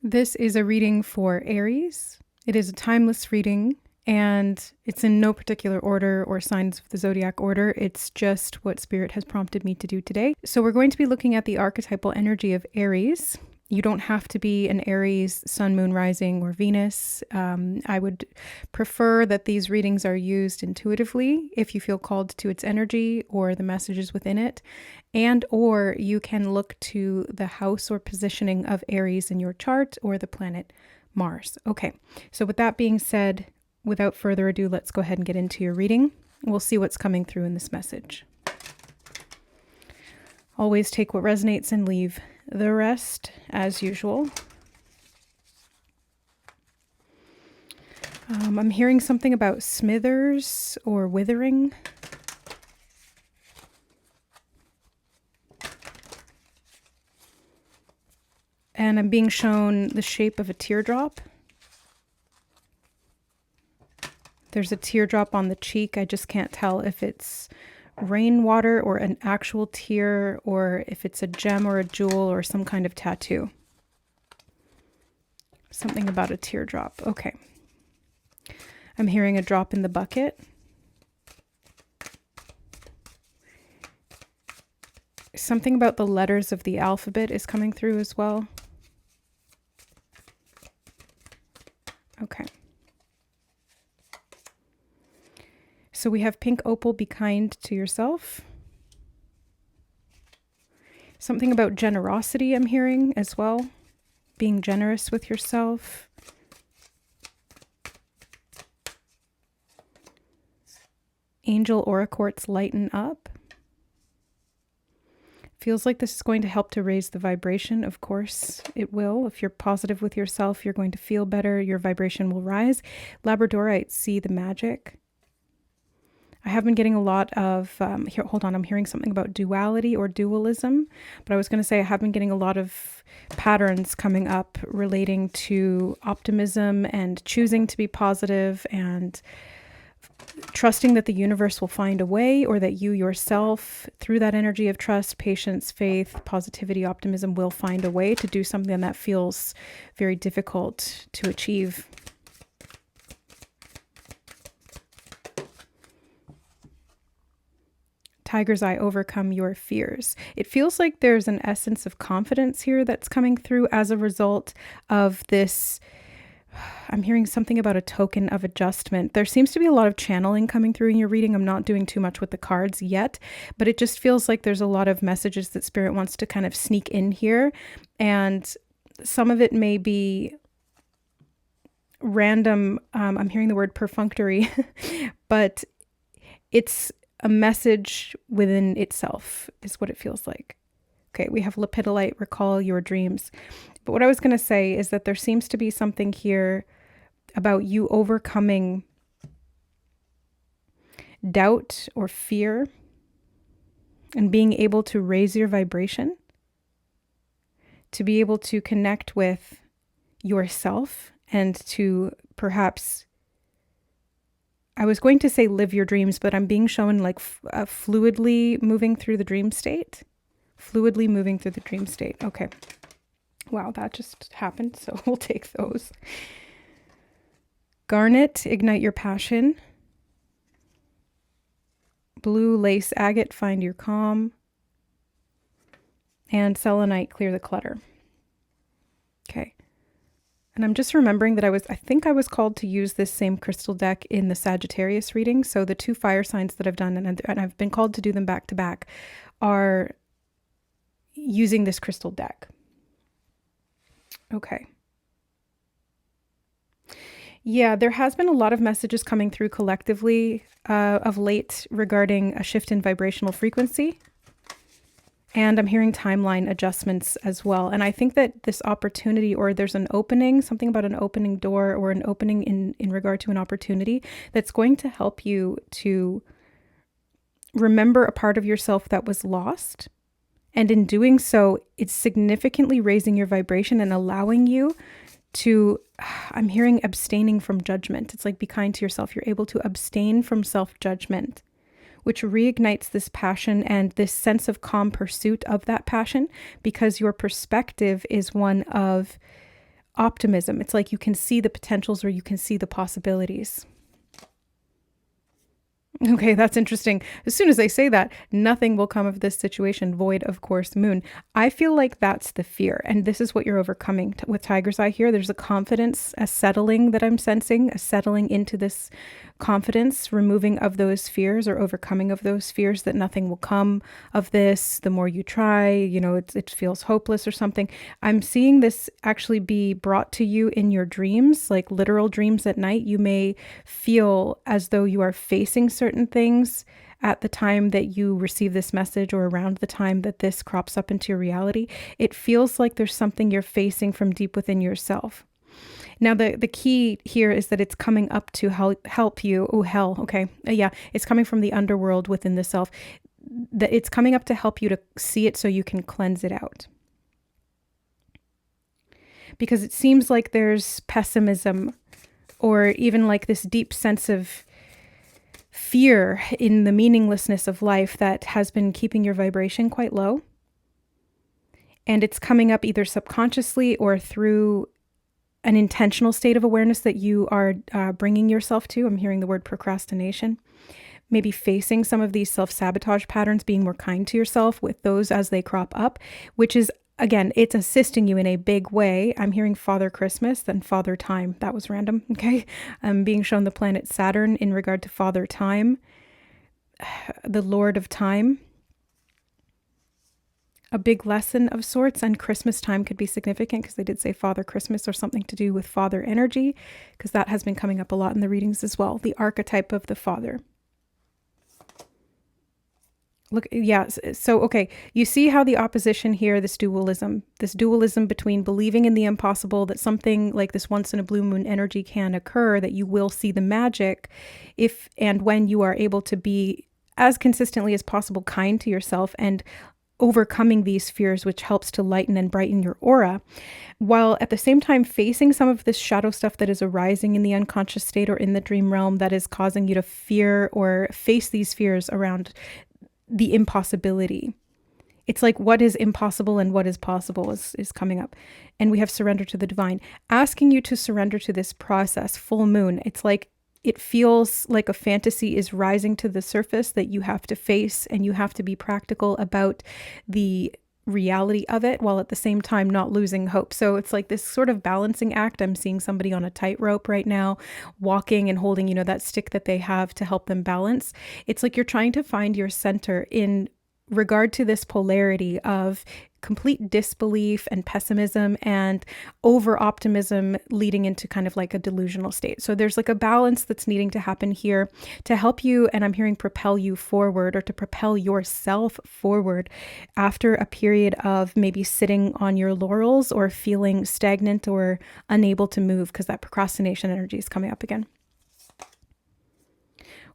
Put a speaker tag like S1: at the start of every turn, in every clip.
S1: This is a reading for Aries. It is a timeless reading, and it's in no particular order or signs of the zodiac order. It's just what Spirit has prompted me to do today. So we're going to be looking at the archetypal energy of Aries. You don't have to be an Aries, Sun, Moon, Rising, or Venus. I would prefer that these readings are used intuitively if you feel called to its energy or the messages within it. And or you can look to the house or positioning of Aries in your chart or the planet Mars. Okay, so with that being said, without further ado, let's go ahead and get into your reading. We'll see what's coming through in this message. Always take what resonates and leave the rest, as usual. I'm hearing something about smithers or withering. And I'm being shown the shape of a teardrop. There's a teardrop on the cheek. I just can't tell if it's rainwater or an actual tear, or if it's a gem or a jewel or some kind of tattoo. Something about a teardrop. Okay. I'm hearing a drop in the bucket. Something about the letters of the alphabet is coming through as well. Okay. So we have pink opal, be kind to yourself. Something about generosity I'm hearing as well. Being generous with yourself. Angel aura quartz, lighten up. Feels like this is going to help to raise the vibration. Of course, it will. If you're positive with yourself, you're going to feel better. Your vibration will rise. Labradorite, see the magic. I have been getting a lot of, hold on, I'm hearing something about duality or dualism, but I was going to say I have been getting a lot of patterns coming up relating to optimism and choosing to be positive and trusting that the universe will find a way, or that you yourself, through that energy of trust, patience, faith, positivity, optimism, will find a way to do something that feels very difficult to achieve. Tiger's eye, overcome your fears. It feels like there's an essence of confidence here that's coming through as a result of this. I'm hearing something about a token of adjustment. There seems to be a lot of channeling coming through in your reading. I'm not doing too much with the cards yet, but it just feels like there's a lot of messages that Spirit wants to kind of sneak in here. And some of it may be random. I'm hearing the word perfunctory, but it's a message within itself is what it feels like. Okay, we have lepidolite, recall your dreams. But what I was going to say is that there seems to be something here about you overcoming doubt or fear and being able to raise your vibration, to be able to connect with yourself and to perhaps, I was going to say live your dreams, but I'm being shown like fluidly moving through the dream state. Fluidly moving through the dream state. Okay. Wow, that just happened, so we'll take those. Garnet, ignite your passion. Blue lace agate, find your calm. And selenite, clear the clutter. Okay. And I'm just remembering that I think I was called to use this same crystal deck in the Sagittarius reading. So the two fire signs that I've done, and I've been called to do them back to back, are using this crystal deck. Okay. Yeah, there has been a lot of messages coming through collectively of late regarding a shift in vibrational frequency. And I'm hearing timeline adjustments as well. And I think that this opportunity, or there's an opening, something about an opening door or an opening in regard to an opportunity that's going to help you to remember a part of yourself that was lost. And in doing so, it's significantly raising your vibration and allowing you to, I'm hearing abstaining from judgment. It's like be kind to yourself. You're able to abstain from self-judgment, which reignites this passion and this sense of calm pursuit of that passion, because your perspective is one of optimism. It's like you can see the potentials or you can see the possibilities. Okay, that's interesting. As soon as I say that, nothing will come of this situation, void, of course, moon. I feel like that's the fear. And this is what you're overcoming with Tiger's Eye here. There's a confidence, a settling that I'm sensing, a settling into this confidence, removing of those fears or overcoming of those fears that nothing will come of this. The more you try, it feels hopeless or something. I'm seeing this actually be brought to you in your dreams, like literal dreams at night. You may feel as though you are facing certain things at the time that you receive this message or around the time that this crops up into your reality. It feels like there's something you're facing from deep within yourself. Now, the key here is that it's coming up to help you. Oh, hell. Okay. Yeah. It's coming from the underworld within the self. That it's coming up to help you to see it so you can cleanse it out. Because it seems like there's pessimism or even like this deep sense of fear in the meaninglessness of life that has been keeping your vibration quite low. And it's coming up either subconsciously or through an intentional state of awareness that you are bringing yourself to. I'm hearing the word procrastination. Maybe facing some of these self-sabotage patterns, being more kind to yourself with those as they crop up, which is, again, it's assisting you in a big way. I'm hearing Father Christmas, then Father Time. That was random, okay? I'm being shown the planet Saturn in regard to Father Time, the Lord of Time. A big lesson of sorts, and Christmas time could be significant because they did say Father Christmas or something to do with father energy, because that has been coming up a lot in the readings as well. The archetype of the father. Look, yeah. So, okay, you see how the opposition here, this dualism between believing in the impossible, that something like this once in a blue moon energy can occur, that you will see the magic if and when you are able to be as consistently as possible kind to yourself and overcoming these fears, which helps to lighten and brighten your aura, while at the same time facing some of this shadow stuff that is arising in the unconscious state or in the dream realm that is causing you to fear or face these fears around the impossibility. It's like what is impossible and what is possible is coming up. And we have surrender to the divine, asking you to surrender to this process, full moon. It's like it feels like a fantasy is rising to the surface that you have to face, and you have to be practical about the reality of it while at the same time not losing hope. So it's like this sort of balancing act. I'm seeing somebody on a tightrope right now, walking and holding, that stick that they have to help them balance. It's like you're trying to find your center in regard to this polarity of complete disbelief and pessimism and over optimism leading into kind of like a delusional state. So there's like a balance that's needing to happen here to help you, and I'm hearing propel you forward, or to propel yourself forward after a period of maybe sitting on your laurels or feeling stagnant or unable to move, because that procrastination energy is coming up again.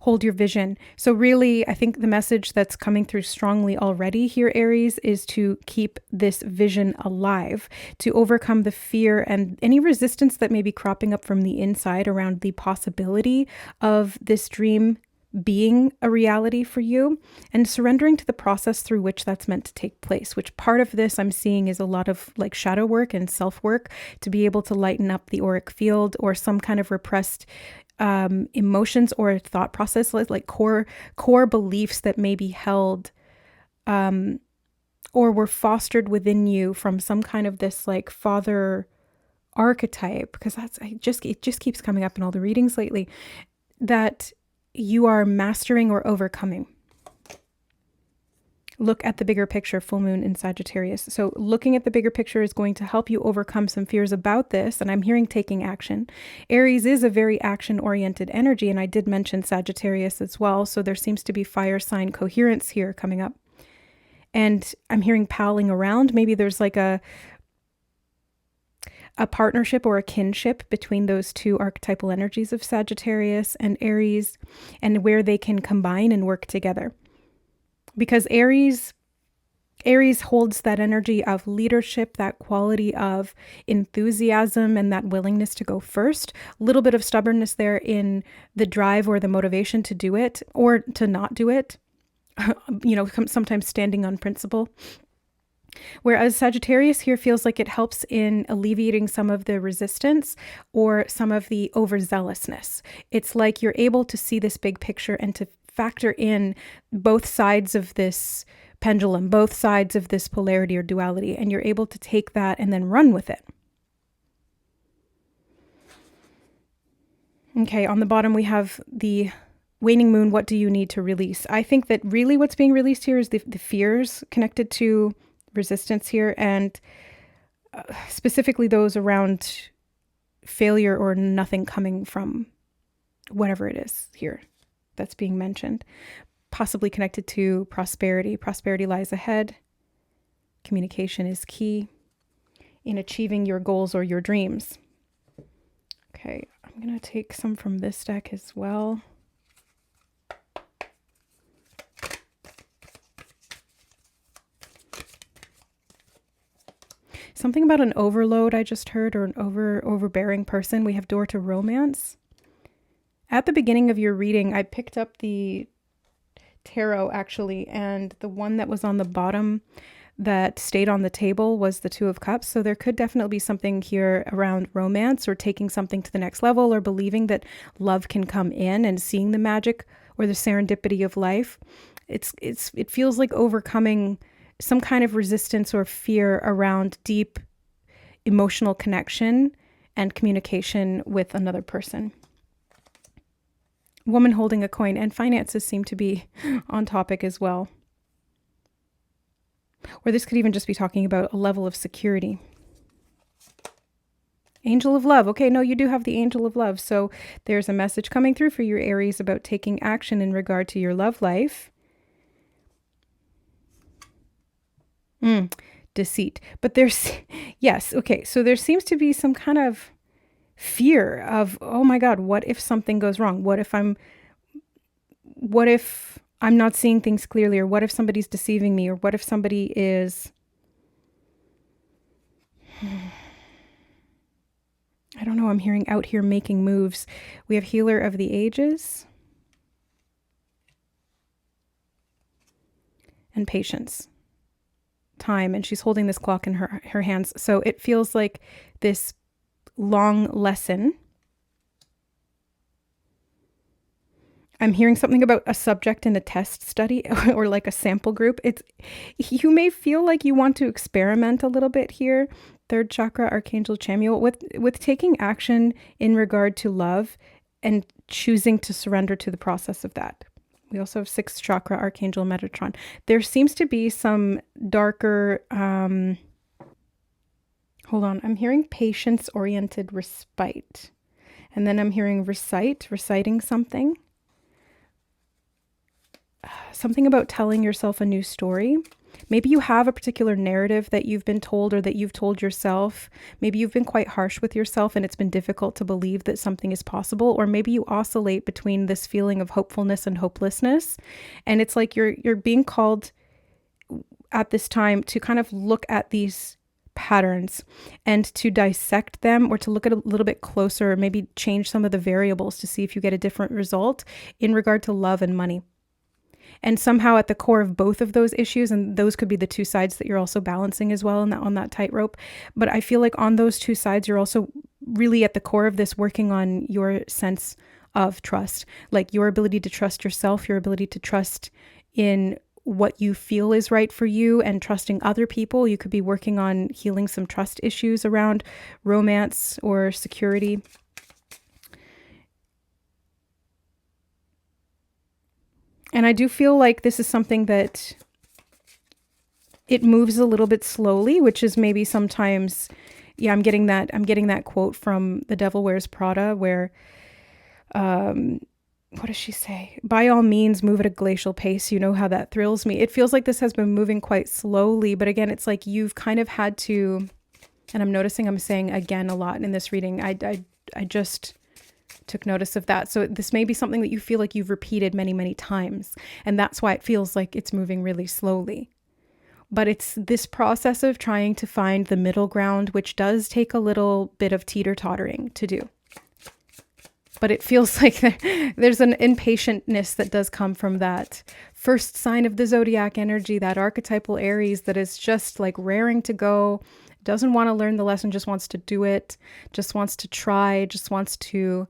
S1: Hold your vision. So really, I think the message that's coming through strongly already here, Aries, is to keep this vision alive, to overcome the fear and any resistance that may be cropping up from the inside around the possibility of this dream being a reality for you, and surrendering to the process through which that's meant to take place, which part of this I'm seeing is a lot of like shadow work and self-work to be able to lighten up the auric field or some kind of repressed emotions or thought process, like core beliefs that may be held or were fostered within you from some kind of this like father archetype, because it just keeps coming up in all the readings lately, that you are mastering or overcoming. Look at the bigger picture, full moon in Sagittarius. So looking at the bigger picture is going to help you overcome some fears about this. And I'm hearing taking action. Aries is a very action-oriented energy. And I did mention Sagittarius as well. So there seems to be fire sign coherence here coming up. And I'm hearing palling around. Maybe there's like a partnership or a kinship between those two archetypal energies of Sagittarius and Aries, and where they can combine and work together. Because Aries holds that energy of leadership, that quality of enthusiasm and that willingness to go first. A little bit of stubbornness there in the drive or the motivation to do it or to not do it. Sometimes standing on principle. Whereas Sagittarius here feels like it helps in alleviating some of the resistance or some of the overzealousness. It's like you're able to see this big picture and to factor in both sides of this pendulum, both sides of this polarity or duality, and you're able to take that and then run with it. Okay, on the bottom we have the waning moon. What do you need to release? I think that really what's being released here is the fears connected to resistance here, and specifically those around failure or nothing coming from whatever it is here that's being mentioned. Possibly connected to prosperity. Prosperity lies ahead. Communication is key in achieving your goals or your dreams. Okay, I'm going to take some from this deck as well. Something about an overload I just heard, or an overbearing person. We have door to romance. At the beginning of your reading, I picked up the tarot actually, and the one that was on the bottom that stayed on the table was the Two of Cups. So there could definitely be something here around romance or taking something to the next level or believing that love can come in and seeing the magic or the serendipity of life. It feels like overcoming some kind of resistance or fear around deep emotional connection and communication with another person. Woman holding a coin, and finances seem to be on topic as well. Or this could even just be talking about a level of security. Angel of Love. Okay, no, you do have the Angel of Love. So there's a message coming through for your Aries about taking action in regard to your love life. Deceit. But there's, yes, okay, so there seems to be some kind of fear of, oh my God, what if something goes wrong? What if I'm not seeing things clearly? Or what if somebody's deceiving me? Or what if somebody is, I don't know, I'm hearing out here making moves. We have Healer of the Ages and Patience. Time, and she's holding this clock in her hands. So it feels like this long lesson. I'm hearing something about a subject in a test study or like a sample group. You may feel like you want to experiment a little bit here. Third chakra, Archangel Chamuel, with taking action in regard to love and choosing to surrender to the process of that. We also have sixth chakra, Archangel Metatron. There seems to be some darker, hold on, I'm hearing patience-oriented respite. And then I'm hearing reciting something. Something about telling yourself a new story. Maybe you have a particular narrative that you've been told or that you've told yourself. Maybe you've been quite harsh with yourself and it's been difficult to believe that something is possible. Or maybe you oscillate between this feeling of hopefulness and hopelessness. And it's like you're being called at this time to kind of look at these patterns and to dissect them, or to look at a little bit closer, maybe change some of the variables to see if you get a different result in regard to love and money. And somehow at the core of both of those issues, and those could be the two sides that you're also balancing as well on that tightrope. But I feel like on those two sides, you're also really at the core of this working on your sense of trust, like your ability to trust yourself, your ability to trust in what you feel is right for you, and trusting other people. You could be working on healing some trust issues around romance or security. And I do feel like this is something that it moves a little bit slowly, which is maybe sometimes, yeah, I'm getting that quote from The Devil Wears Prada where, what does she say? By all means, move at a glacial pace. You know how that thrills me. It feels like this has been moving quite slowly, but again, it's like you've kind of had to, and I'm noticing I'm saying again a lot in this reading. I just took notice of that. So this may be something that you feel like you've repeated many, many times. And that's why it feels like it's moving really slowly. But it's this process of trying to find the middle ground, which does take a little bit of teeter-tottering to do. But it feels like there's an impatientness that does come from that first sign of the zodiac energy, that archetypal Aries that is just like raring to go, doesn't want to learn the lesson, just wants to do it, just wants to try, just wants to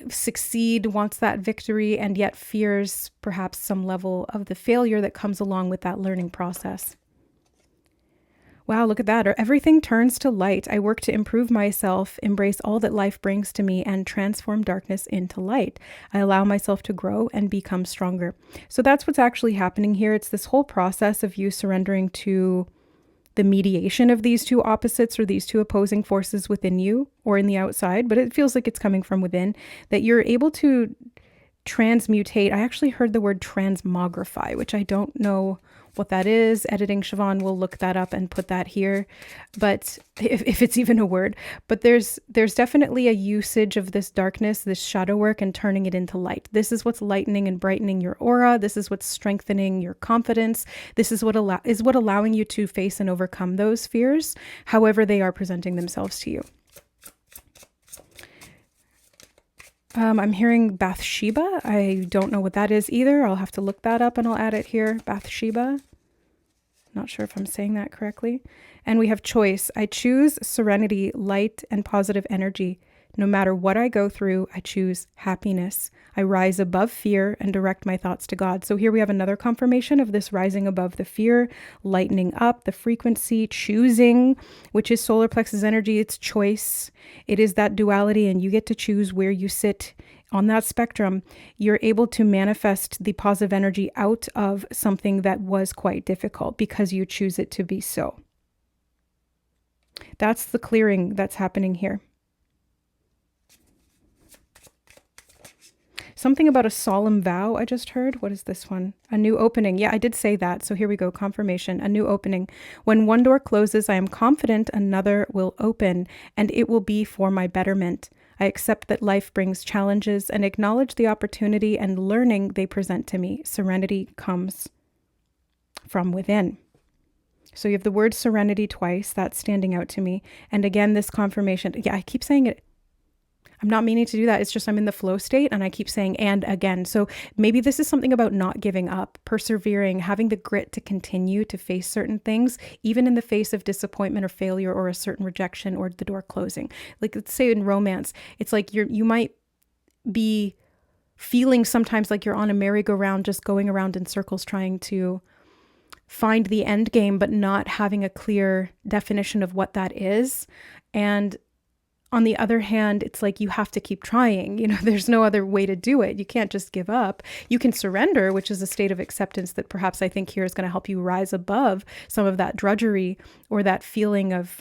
S1: succeed, wants that victory, and yet fears perhaps some level of the failure that comes along with that learning process. Wow, look at that. Or everything turns to light. I work to improve myself, embrace all that life brings to me, and transform darkness into light. I allow myself to grow and become stronger. So that's what's actually happening here. It's this whole process of you surrendering to the mediation of these two opposites or these two opposing forces within you or in the outside, but it feels like it's coming from within, that you're able to transmutate. I actually heard the word transmogrify, which I don't know what that is. Editing Siobhan will look that up and put that here, but if it's even a word. But there's definitely a usage of this darkness, this shadow work, and turning it into light. This is what's lightening and brightening your aura. This is what's strengthening your confidence. This is what allowing you to face and overcome those fears, however they are presenting themselves to you. I'm hearing Bathsheba. I don't know what that is either. I'll have to look that up and I'll add it here. Bathsheba. Not sure if I'm saying that correctly. And we have choice. I choose serenity, light, and positive energy. No matter what I go through, I choose happiness. I rise above fear and direct my thoughts to God. So here we have another confirmation of this rising above the fear, lightening up the frequency, choosing, which is solar plexus energy. It's choice. It is that duality, and you get to choose where you sit on that spectrum. You're able to manifest the positive energy out of something that was quite difficult because you choose it to be so. That's the clearing that's happening here. Something about a solemn vow I just heard. What is this one? A new opening. Yeah, I did say that. So here we go. Confirmation. A new opening. When one door closes, I am confident another will open, and it will be for my betterment. I accept that life brings challenges and acknowledge the opportunity and learning they present to me. Serenity comes from within. So you have the word serenity twice. That's standing out to me. And again, this confirmation. Yeah, I keep saying it. I'm not meaning to do that. It's just I'm in the flow state and I keep saying and again. So maybe this is something about not giving up, persevering, having the grit to continue to face certain things, even in the face of disappointment or failure or a certain rejection or the door closing. Like, let's say in romance, it's like you might be feeling sometimes like you're on a merry-go-round, just going around in circles trying to find the end game, but not having a clear definition of what that is. And on the other hand, it's like you have to keep trying. You know, there's no other way to do it. You can't just give up. You can surrender, which is a state of acceptance that perhaps I think here is going to help you rise above some of that drudgery or that feeling of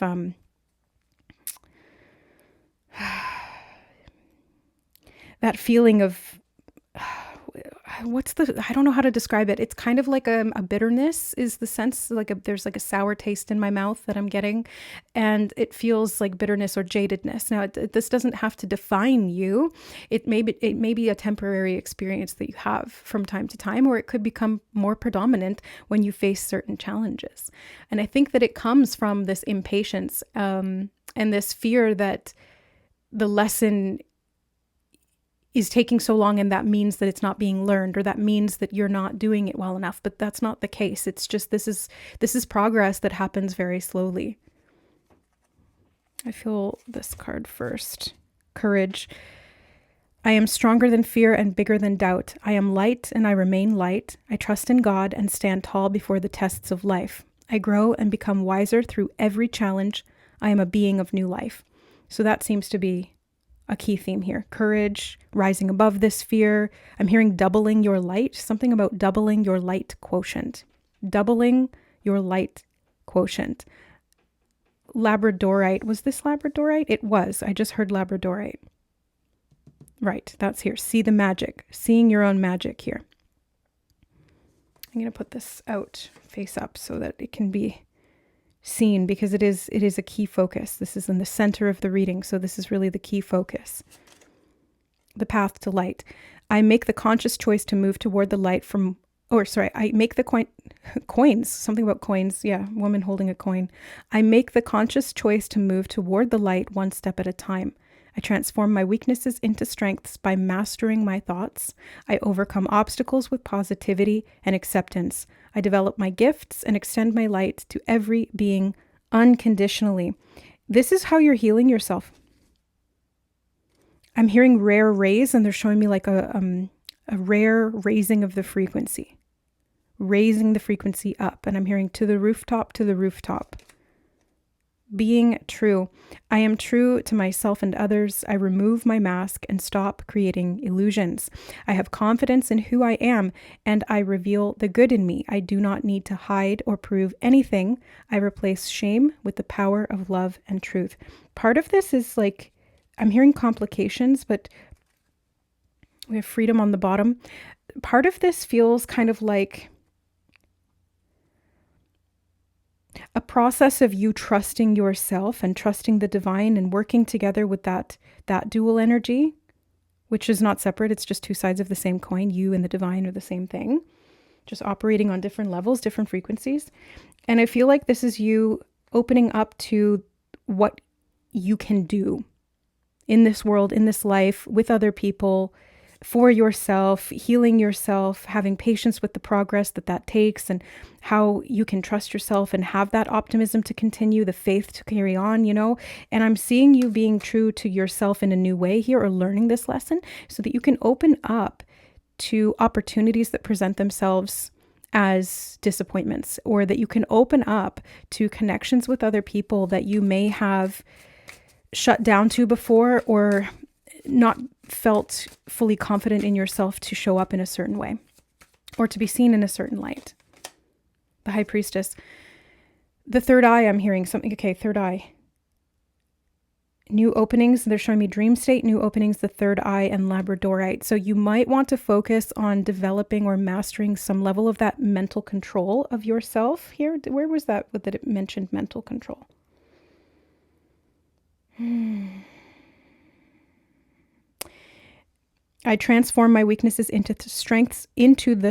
S1: I don't know how to describe it. It's kind of like a bitterness is the sense, there's like a sour taste in my mouth that I'm getting, and it feels like bitterness or jadedness. Now, this doesn't have to define you. It may be a temporary experience that you have from time to time, or it could become more predominant when you face certain challenges. And I think that it comes from this impatience and this fear that the lesson is taking so long, and that means that it's not being learned, or that means that you're not doing it well enough. But that's not the case. It's just this is progress that happens very slowly. I feel this card first. Courage. I am stronger than fear and bigger than doubt. I am light and I remain light. I trust in God and stand tall before the tests of life. I grow and become wiser through every challenge. I am a being of new life. So that seems to be a key theme here. Courage, rising above this fear. I'm hearing doubling your light, something about doubling your light quotient. Doubling your light quotient. Labradorite. Was this Labradorite? It was. I just heard Labradorite. Right, that's here. See the magic. Seeing your own magic here. I'm going to put this out face up so that it can be seen, because it is a key focus. This is in the center of the reading, so this is really the key focus. The path to light. I make the conscious choice to move toward the light I make the coins, something about coins. Yeah, woman holding a coin. I make the conscious choice to move toward the light one step at a time. I transform my weaknesses into strengths by mastering my thoughts. I overcome obstacles with positivity and acceptance. I develop my gifts and extend my light to every being unconditionally. This is how you're healing yourself. I'm hearing rare raise, and they're showing me like a rare raising of the frequency. Raising the frequency up. And I'm hearing to the rooftop, to the rooftop. Being true. I am true to myself and others. I remove my mask and stop creating illusions. I have confidence in who I am, and I reveal the good in me. I do not need to hide or prove anything. I replace shame with the power of love and truth. Part of this is like, I'm hearing complications, but we have freedom on the bottom. Part of this feels kind of like a process of you trusting yourself and trusting the divine and working together with that dual energy, which is not separate. It's just two sides of the same coin. You and the divine are the same thing, just operating on different levels, different frequencies. And I feel like this is you opening up to what you can do in this world, in this life, with other people, for yourself, healing yourself, having patience with the progress that takes, and how you can trust yourself and have that optimism to continue, the faith to carry on, And I'm seeing you being true to yourself in a new way here, or learning this lesson so that you can open up to opportunities that present themselves as disappointments, or that you can open up to connections with other people that you may have shut down to before, or not felt fully confident in yourself to show up in a certain way or to be seen in a certain light. The High Priestess. The third eye, I'm hearing something. Okay, third eye. New openings. They're showing me dream state, new openings, the third eye, and labradorite. So you might want to focus on developing or mastering some level of that mental control of yourself here. Where was that it mentioned mental control? I transform my weaknesses into the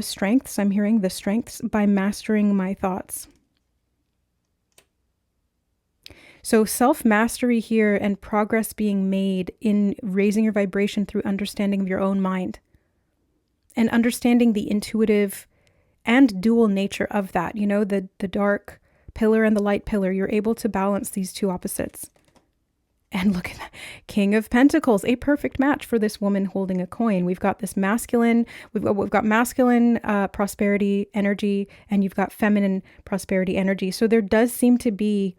S1: strengths. I'm hearing the strengths by mastering my thoughts. So self-mastery here and progress being made in raising your vibration through understanding of your own mind and understanding the intuitive and dual nature of that. The dark pillar and the light pillar. You're able to balance these two opposites. And look at that, King of Pentacles, a perfect match for this woman holding a coin. We've got this masculine, we've got masculine prosperity energy, and you've got feminine prosperity energy. So there does seem to be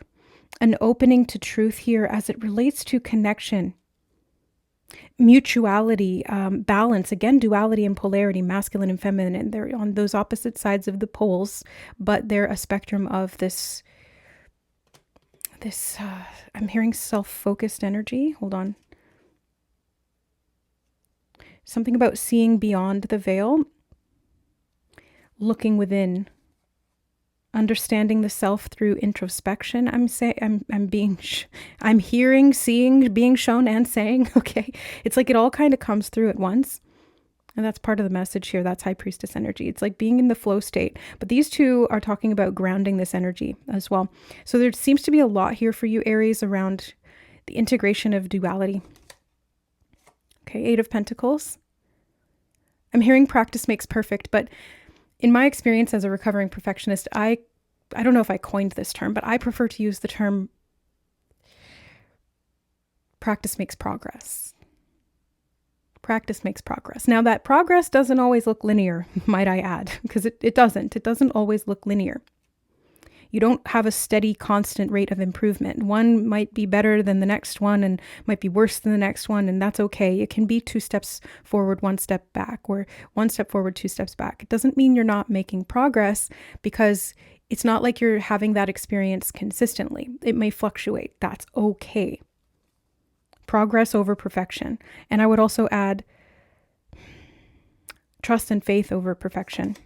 S1: an opening to truth here as it relates to connection, mutuality, balance. Again, duality and polarity, masculine and feminine. They're on those opposite sides of the poles, but they're a spectrum of this I'm hearing self-focused energy. Hold on. Something about seeing beyond the veil, looking within, understanding the self through introspection. I'm hearing, seeing, being shown, and saying. Okay, it's like it all kind of comes through at once. And that's part of the message here. That's High Priestess energy. It's like being in the flow state. But these two are talking about grounding this energy as well. So there seems to be a lot here for you, Aries, around the integration of duality. Okay, Eight of Pentacles. I'm hearing practice makes perfect, but in my experience as a recovering perfectionist, I don't know if I coined this term, but I prefer to use the term practice makes progress. Practice makes progress. Now that progress doesn't always look linear, might I add, because it doesn't. It doesn't always look linear. You don't have a steady, constant rate of improvement. One might be better than the next one and might be worse than the next one, and that's okay. It can be 2 steps forward, 1 step back, or 1 step forward, 2 steps back. It doesn't mean you're not making progress, because it's not like you're having that experience consistently. It may fluctuate. That's okay. Progress over perfection. And I would also add trust and faith over perfection.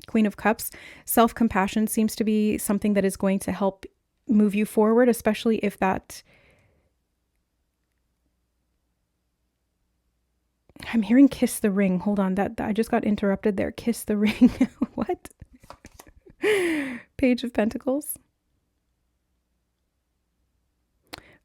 S1: Queen of Cups, self-compassion seems to be something that is going to help move you forward, especially if that... I'm hearing kiss the ring. Hold on, that I just got interrupted there. Kiss the ring. What? Page of Pentacles.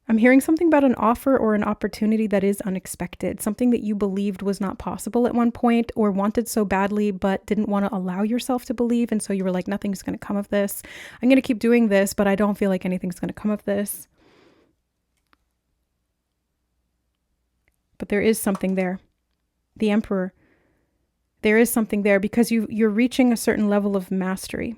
S1: I'm hearing something about an offer or an opportunity that is unexpected, something that you believed was not possible at one point or wanted so badly but didn't want to allow yourself to believe. And so you were like, nothing's going to come of this. I'm going to keep doing this, but I don't feel like anything's going to come of this. But there is something there. The Emperor. There is something there because you're reaching a certain level of mastery.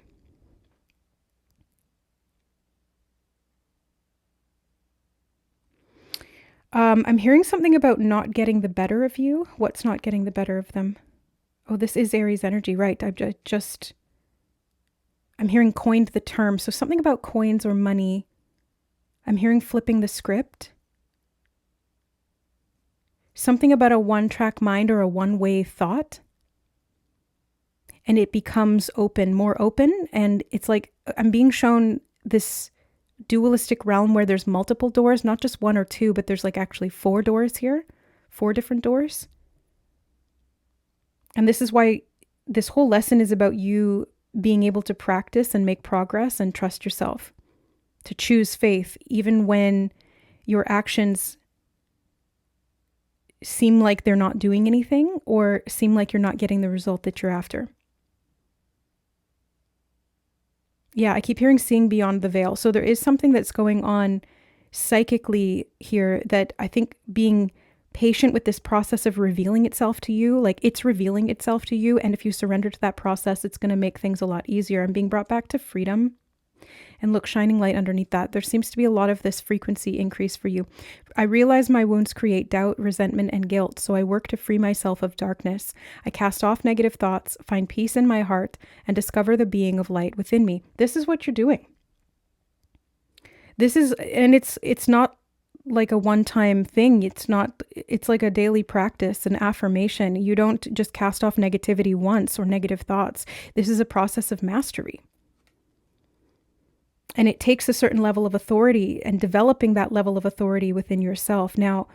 S1: I'm hearing something about not getting the better of you. What's not getting the better of them? Oh, this is Aries energy, right? I'm hearing coined the term. So something about coins or money. I'm hearing flipping the script. Something about a one-track mind or a one-way thought. And it becomes open, more open. And it's like I'm being shown this dualistic realm where there's multiple doors, not just one or two, but there's like actually 4 doors here, 4 different doors. And this is why this whole lesson is about you being able to practice and make progress and trust yourself, to choose faith, even when your actions seem like they're not doing anything or seem like you're not getting the result that you're after. Yeah, I keep hearing seeing beyond the veil. So there is something that's going on psychically here that I think being patient with this process of revealing itself to you, like it's revealing itself to you. And if you surrender to that process, it's going to make things a lot easier. I'm being brought back to freedom. And look, shining light underneath that. There seems to be a lot of this frequency increase for you. I realize my wounds create doubt, resentment, and guilt, so I work to free myself of darkness. I cast off negative thoughts, find peace in my heart, and discover the being of light within me. This is what you're doing. It's not like a one-time thing. It's like a daily practice, an affirmation. You don't just cast off negativity once or negative thoughts. This is a process of mastery. And it takes a certain level of authority and developing that level of authority within yourself. Now,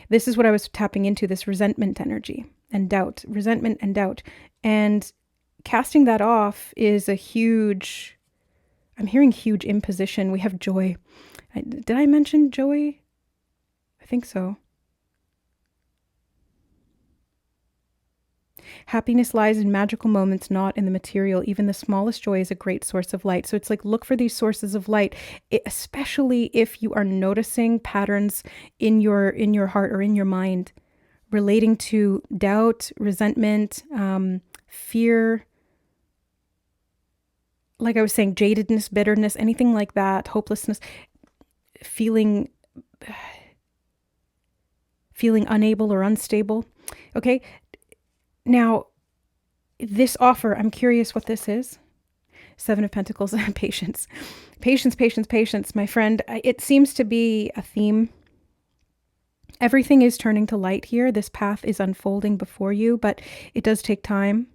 S1: this is what I was tapping into, this resentment energy and doubt, resentment and doubt. And casting that off is a huge, I'm hearing huge imposition. We have joy. Did I mention joy? I think so. Happiness lies in magical moments, not in the material. Even the smallest joy is a great source of light. So it's like, look for these sources of light, especially if you are noticing patterns in your heart or in your mind relating to doubt, resentment, fear, like I was saying, jadedness, bitterness, anything like that, hopelessness, feeling unable or unstable. Okay. Now, this offer, I'm curious what this is. 7 of Pentacles, patience. Patience, patience, patience, my friend. It seems to be a theme. Everything is turning to light here. This path is unfolding before you, but it does take time.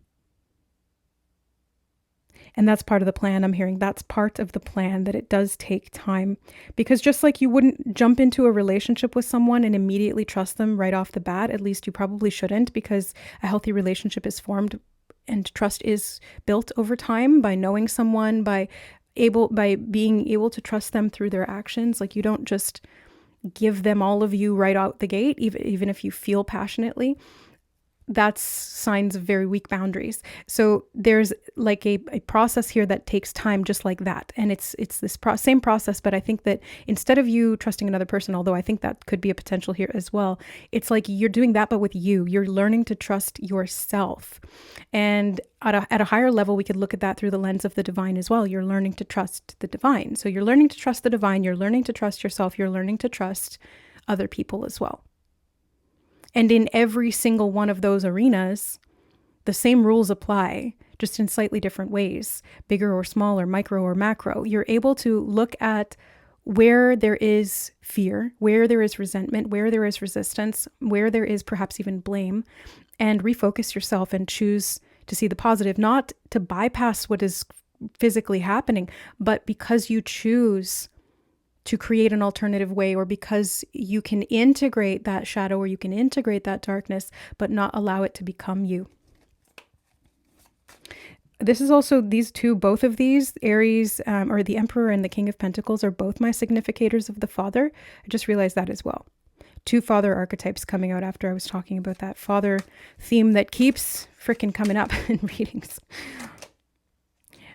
S1: And that's part of the plan. I'm hearing that's part of the plan, that it does take time. Because just like you wouldn't jump into a relationship with someone and immediately trust them right off the bat, at least you probably shouldn't, because a healthy relationship is formed and trust is built over time by knowing someone, by being able to trust them through their actions. Like you don't just give them all of you right out the gate, even if you feel passionately. That's signs of very weak boundaries. So there's like a process here that takes time, just like that. And it's this same process, but I think that instead of you trusting another person, although I think that could be a potential here as well, it's like you're doing that, but with you. You're learning to trust yourself. And at a higher level, we could look at that through the lens of the divine as well. You're learning to trust the divine. So you're learning to trust the divine. You're learning to trust yourself. You're learning to trust other people as well. And in every single one of those arenas, the same rules apply, just in slightly different ways, bigger or smaller, micro or macro. You're able to look at where there is fear, where there is resentment, where there is resistance, where there is perhaps even blame, and refocus yourself and choose to see the positive, not to bypass what is physically happening, but because you choose to create an alternative way, or because you can integrate that shadow or you can integrate that darkness, but not allow it to become you. This is also these two, both of these, Aries, or the Emperor and the King of Pentacles, are both my significators of the father. I just realized that as well. Two father archetypes coming out after I was talking about that father theme that keeps freaking coming up in readings.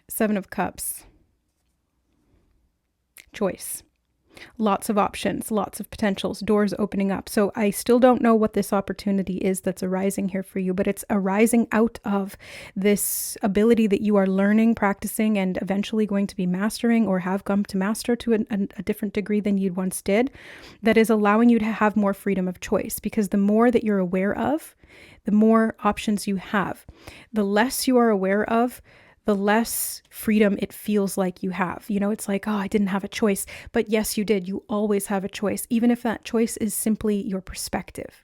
S1: Seven of Cups. Choice. Lots of options, lots of potentials, doors opening up. So I still don't know what this opportunity is that's arising here for you, but it's arising out of this ability that you are learning, practicing, and eventually going to be mastering, or have come to master to a different degree than you once did, that is allowing you to have more freedom of choice. Because the more that you're aware of, the more options you have. The less you are aware of, the less freedom it feels like you have. You know, it's like, oh, I didn't have a choice. But yes, you did. You always have a choice, even if that choice is simply your perspective,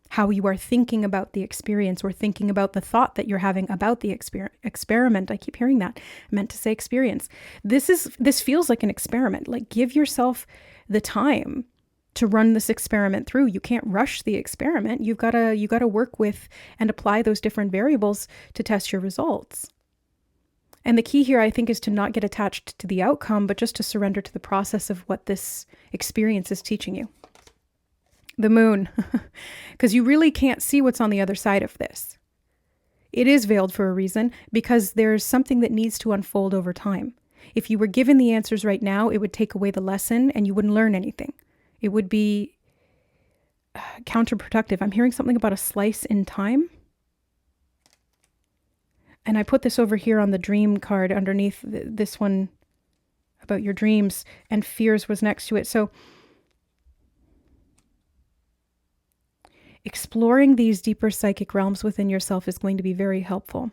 S1: how you are thinking about the experience, or thinking about the thought that you're having about the experiment. I keep hearing that. I meant to say experience. This feels like an experiment. Like, give yourself the time to run this experiment through. You can't rush the experiment. You gotta work with and apply those different variables to test your results. And the key here, I think, is to not get attached to the outcome, but just to surrender to the process of what this experience is teaching you. The Moon, because you really can't see what's on the other side of this. It is veiled for a reason, because there's something that needs to unfold over time. If you were given the answers right now, it would take away the lesson and you wouldn't learn anything. It would be counterproductive. I'm hearing something about a slice in time. And I put this over here on the dream card underneath this one about your dreams, and fears was next to it. So exploring these deeper psychic realms within yourself is going to be very helpful.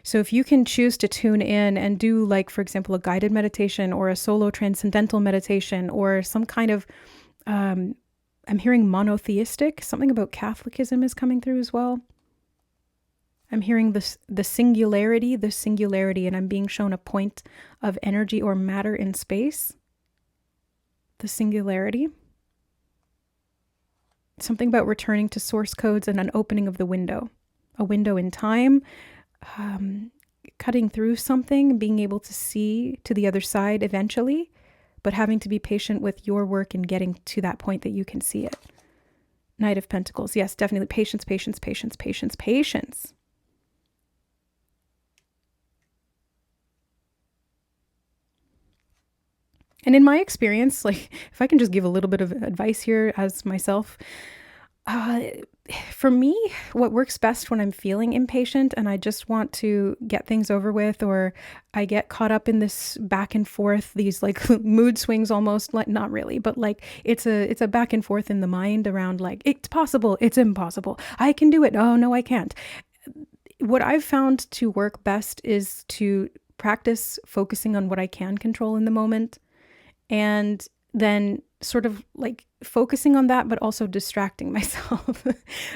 S1: So if you can choose to tune in and do, like, for example, a guided meditation or a solo transcendental meditation, or some kind of, I'm hearing monotheistic, something about Catholicism is coming through as well. I'm hearing the singularity, and I'm being shown a point of energy or matter in space. The singularity. Something about returning to source codes and an opening of the window. A window in time, cutting through something, being able to see to the other side eventually, but having to be patient with your work and getting to that point that you can see it. Knight of Pentacles. Yes, definitely. Patience, patience, patience, patience, patience. And in my experience, like, if I can just give a little bit of advice here as myself, for me, what works best when I'm feeling impatient and I just want to get things over with, or I get caught up in this back and forth, these like mood swings almost, like, not really, but like it's a back and forth in the mind around, like, it's possible, it's impossible, I can do it, oh no, I can't. What I've found to work best is to practice focusing on what I can control in the moment. And then sort of like focusing on that, but also distracting myself.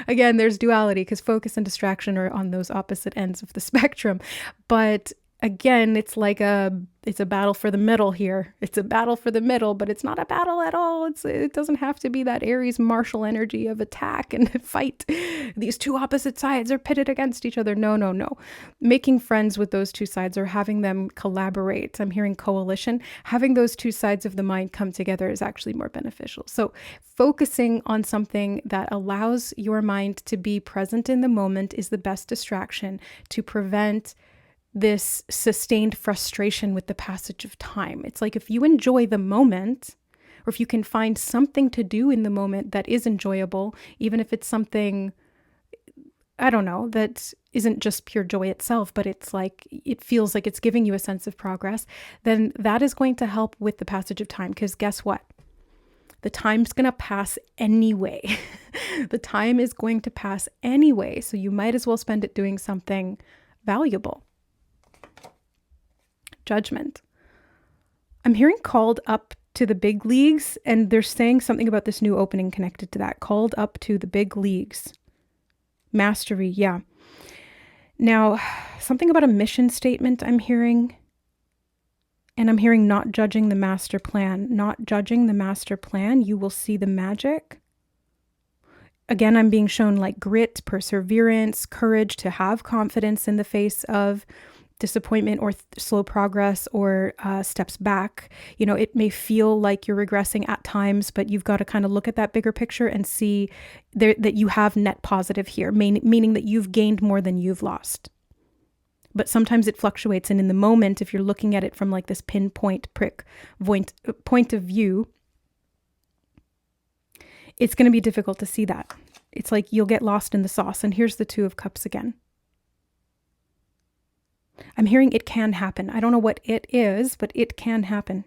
S1: Again, there's duality, because focus and distraction are on those opposite ends of the spectrum. But again, it's like it's a battle for the middle here. It's a battle for the middle, but it's not a battle at all. It doesn't have to be that Aries martial energy of attack and fight. These two opposite sides are pitted against each other. No. Making friends with those two sides, or having them collaborate. I'm hearing coalition. Having those two sides of the mind come together is actually more beneficial. So focusing on something that allows your mind to be present in the moment is the best distraction to prevent this sustained frustration with the passage of time. It's like, if you enjoy the moment, or if you can find something to do in the moment that is enjoyable, even if it's something, I don't know, that isn't just pure joy itself, but it's like, it feels like it's giving you a sense of progress, then that is going to help with the passage of time. Because guess what? The time's going to pass anyway. The time is going to pass anyway. So you might as well spend it doing something valuable. Judgment. I'm hearing called up to the big leagues, and they're saying something about this new opening connected to that. Called up to the big leagues. Mastery, yeah. Now, something about a mission statement I'm hearing. And I'm hearing not judging the master plan. Not judging the master plan. You will see the magic. Again, I'm being shown like grit, perseverance, courage to have confidence in the face of disappointment or slow progress or steps back. It may feel like you're regressing at times, but you've got to kind of look at that bigger picture and see that you have net positive here, meaning that you've gained more than you've lost. But sometimes it fluctuates. And in the moment, if you're looking at it from like this pinpoint point of view, it's going to be difficult to see that. It's like you'll get lost in the sauce. And here's the Two of Cups again. I'm hearing it can happen. I don't know what it is, but it can happen.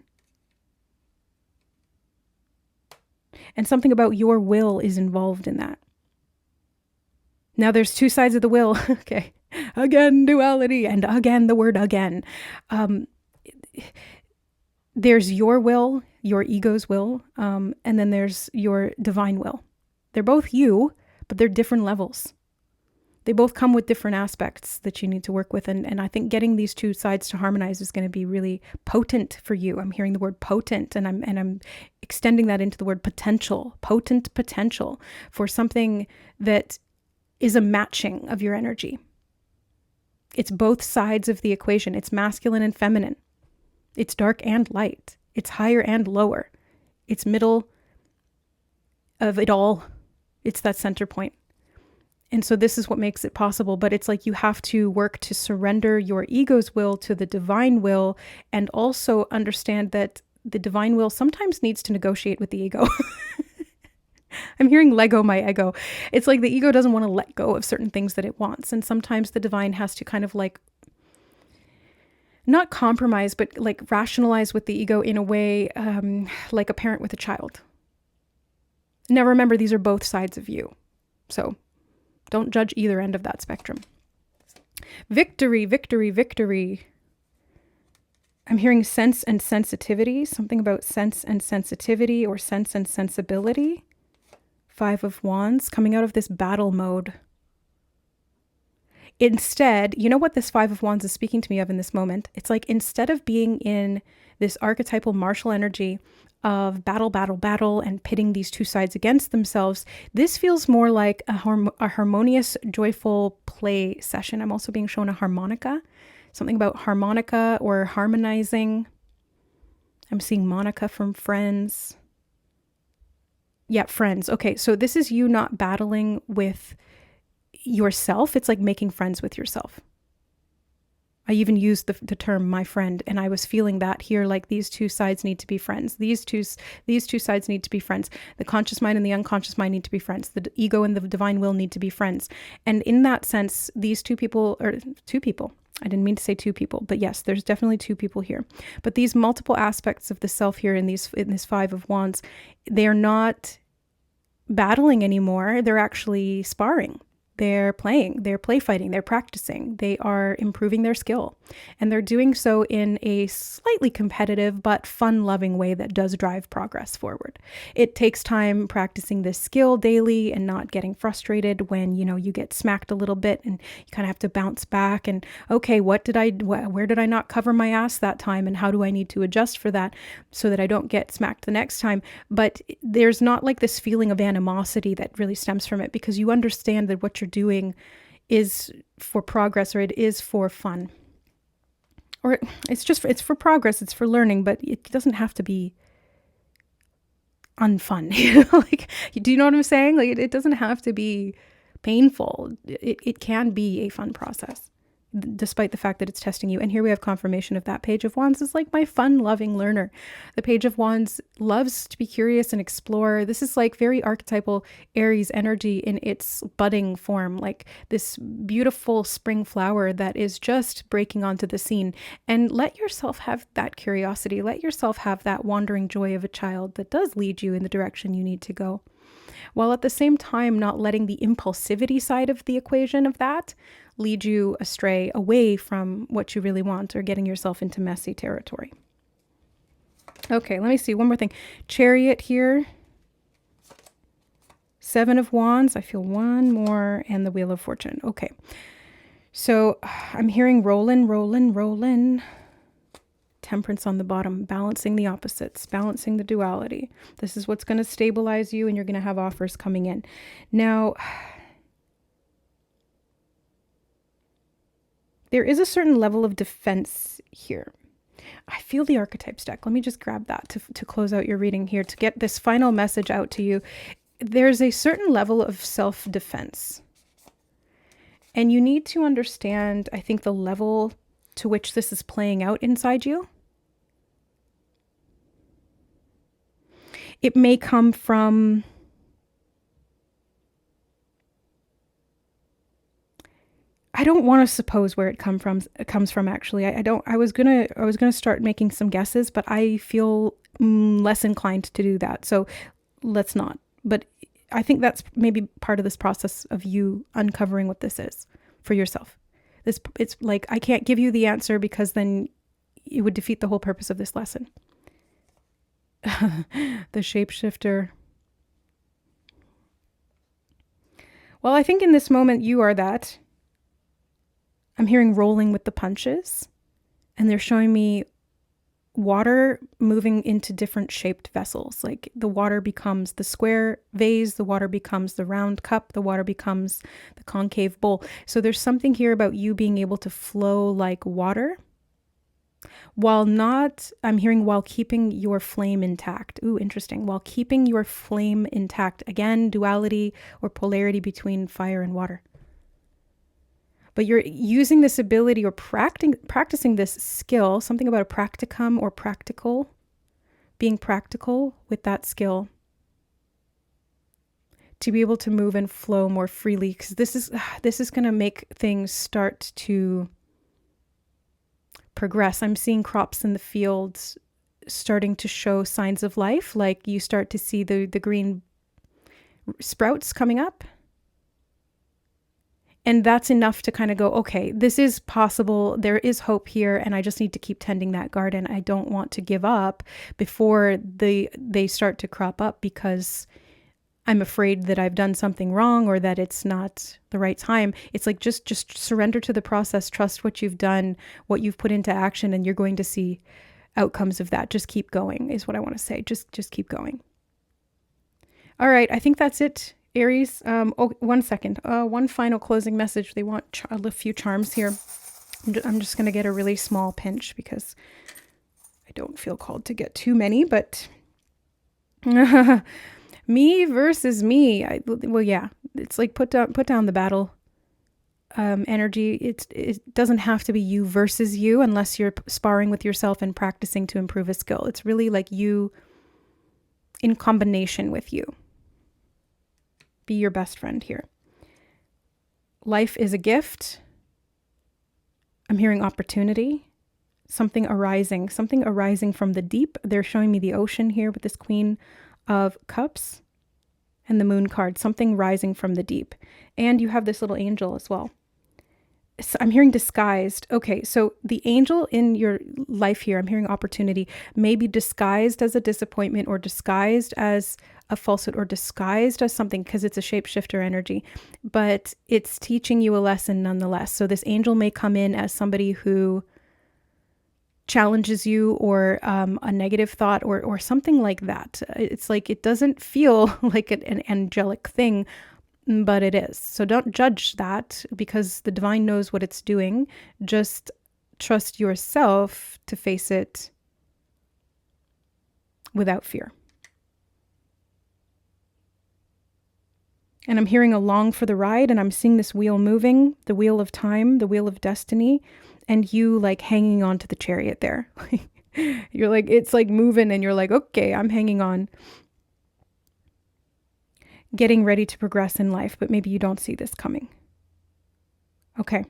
S1: And something about your will is involved in that. Now there's two sides of the will. Okay. Again, duality, and again, the word again. There's your will, your ego's will, and then there's your divine will. They're both you, but they're different levels. They both come with different aspects that you need to work with. And I think getting these two sides to harmonize is going to be really potent for you. I'm hearing the word potent, and I'm extending that into the word potential, potent potential for something that is a matching of your energy. It's both sides of the equation. It's masculine and feminine. It's dark and light. It's higher and lower. It's middle of it all. It's that center point. And so this is what makes it possible. But it's like you have to work to surrender your ego's will to the divine will, and also understand that the divine will sometimes needs to negotiate with the ego. I'm hearing Lego my ego. It's like the ego doesn't want to let go of certain things that it wants. And sometimes the divine has to kind of like, not compromise, but like rationalize with the ego in a way like a parent with a child. Now remember, these are both sides of you. So don't judge either end of that spectrum. Victory, victory, victory. I'm hearing sense and sensitivity, something about sense and sensitivity or sense and sensibility. 5 of Wands, coming out of this battle mode. Instead, you know what this 5 of Wands is speaking to me of in this moment? It's like instead of being in this archetypal martial energy of battle, battle, battle, and pitting these two sides against themselves, this feels more like a harmonious, joyful play session. I'm also being shown a harmonica, something about harmonica or harmonizing. I'm seeing Monica from Friends. Yeah, Friends. Okay, so this is you not battling with yourself. It's like making friends with yourself. I even used the term my friend, and I was feeling that here, like these two sides need to be friends. These two sides need to be friends. The conscious mind and the unconscious mind need to be friends. The ego and the divine will need to be friends. And in that sense, these two people, I didn't mean to say two people, but yes, there's definitely two people here. But these multiple aspects of the self here in this 5 of Wands, they're not battling anymore. They're actually sparring. They're playing, they're play fighting, they're practicing, they are improving their skill. And they're doing so in a slightly competitive but fun-loving way that does drive progress forward. It takes time practicing this skill daily and not getting frustrated when, you get smacked a little bit and you kind of have to bounce back and, okay, where did I not cover my ass that time, and how do I need to adjust for that so that I don't get smacked the next time? But there's not like this feeling of animosity that really stems from it, because you understand that what you're doing is for progress, or it is for fun, or it's for progress, it's for learning, but it doesn't have to be unfun. Do you know what I'm saying? Like it doesn't have to be painful. It can be a fun process, despite the fact that it's testing you. And here we have confirmation of that. Page of Wands is like my fun loving learner. The Page of Wands loves to be curious and explore. This is like very archetypal Aries energy in its budding form, like this beautiful spring flower that is just breaking onto the scene. And let yourself have that curiosity. Let yourself have that wandering joy of a child that does lead you in the direction you need to go, while at the same time not letting the impulsivity side of the equation of that lead you astray away from what you really want, or getting yourself into messy territory. Okay, let me see. One more thing. Chariot here. 7 of Wands. I feel one more, and the Wheel of Fortune. Okay. So I'm hearing rollin'. 10 Temperance on the bottom, balancing the opposites, balancing the duality. This is what's going to stabilize you, and you're going to have offers coming in. Now, there is a certain level of defense here. I feel the archetypes deck. Let me just grab that to close out your reading here, to get this final message out to you. There's a certain level of self-defense. And you need to understand, I think, the level to which this is playing out inside you. It may come from I don't want to suppose where it comes from actually. I was going to start making some guesses, but I feel less inclined to do that. So let's not. But I think that's maybe part of this process of you uncovering what this is for yourself. It's like, I can't give you the answer because then it would defeat the whole purpose of this lesson. The shapeshifter. Well, I think in this moment you are that. I'm hearing rolling with the punches, and they're showing me water moving into different shaped vessels. Like the water becomes the square vase, the water becomes the round cup, the water becomes the concave bowl. So there's something here about you being able to flow like water while keeping your flame intact. Ooh, interesting. While keeping your flame intact. Again, duality or polarity between fire and water. But you're using this ability or practicing this skill, something about a practicum or practical, being practical with that skill to be able to move and flow more freely. Because this is going to make things start to progress. I'm seeing crops in the fields starting to show signs of life. Like you start to see the green sprouts coming up. And that's enough to kind of go, okay, this is possible. There is hope here. And I just need to keep tending that garden. I don't want to give up before they start to crop up because I'm afraid that I've done something wrong or that it's not the right time. It's like, just surrender to the process, trust what you've done, what you've put into action, and you're going to see outcomes of that. Just keep going is what I want to say. Just keep going. All right. I think that's it. Aries, 1 second. One final closing message. They want a few charms here. I'm just going to get a really small pinch because I don't feel called to get too many, but me versus me. Well, yeah, it's like put down the battle energy. It doesn't have to be you versus you unless you're sparring with yourself and practicing to improve a skill. It's really like you in combination with you. Be your best friend here. Life is a gift. I'm hearing opportunity, something arising from the deep. They're showing me the ocean here with this Queen of Cups and the Moon card, something rising from the deep. And you have this little angel as well. So I'm hearing disguised. Okay, so the angel in your life here, I'm hearing opportunity, may be disguised as a disappointment or disguised as a falsehood or disguised as something because it's a shapeshifter energy, but it's teaching you a lesson nonetheless. So this angel may come in as somebody who challenges you or a negative thought or something like that. It's like it doesn't feel like an angelic thing, but it is. So don't judge that because the divine knows what it's doing. Just trust yourself to face it without fear. And I'm hearing along for the ride, and I'm seeing this wheel moving, the wheel of time, the wheel of destiny, and you like hanging on to the chariot there. You're like, it's like moving and you're like, okay, I'm hanging on. Getting ready to progress in life, but maybe you don't see this coming. Okay.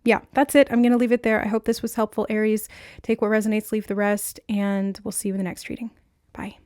S1: Yeah, that's it. I'm going to leave it there. I hope this was helpful, Aries. Take what resonates, leave the rest, and we'll see you in the next reading. Bye.